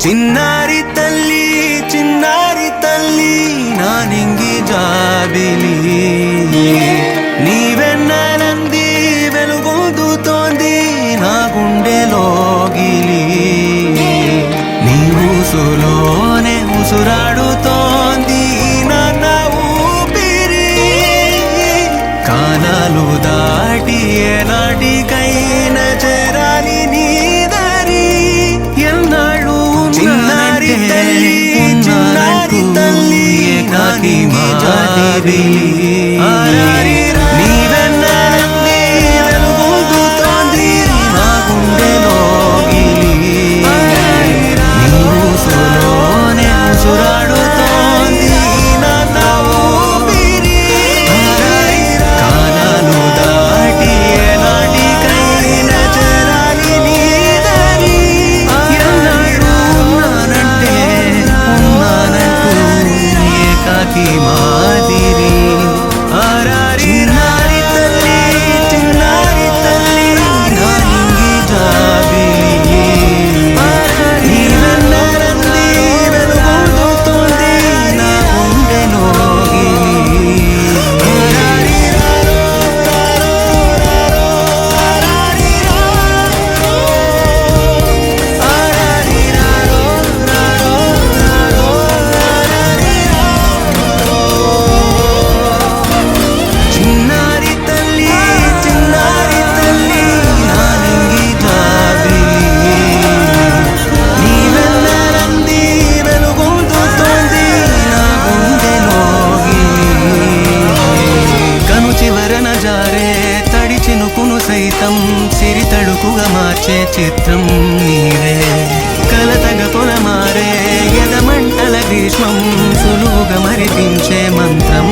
చిన్నారి తల్లి నా నింగి జాబిలి నీవెన్నెలంది వెలుగొందుతోంది నా గుండెలోగిలి నీ ఊసులోనే ఉసురాడుతోంది నాన్న ఊపిరి కాలాలు దాటి ఏనాటికైనా చేరాలి నీ దరి ఎన్నాళ్ళు చిన్నారి తల్లి ఏకాకి మాదిరి నీవెన్నెలంది వెలుగొందుతోంది నా గుండెలోగిలి నీ ఊసులోనే ఉసురాడుతోంది నాన్న ఊపిరి కాలాలు దాటి ఏనాటికైనా చేరాలి నీ దరి ఎన్నాళ్ళు ఉన్నానంటే ఉన్నానంటూ ఏకాకి మాదిరి చిన్నారి తల్లి నా నింగి జాబిలి నీవెన్నెలంది వెలుగొందుతోంది నా గుండెలోగిలి చిన్నారి తల్లి నా నింగి జాబిలి నీవెన్నెలంది వెలుగొందుతోంది నా గుండెలోగిలి కను చివరన జారే తడి చినుకును సైతం సిరి తడుకుగా మార్చే చిత్రం నీవే కలతగా పొలమారే ఎదమంటల గ్రీష్మం సులువుగా మరిపించే మంత్రం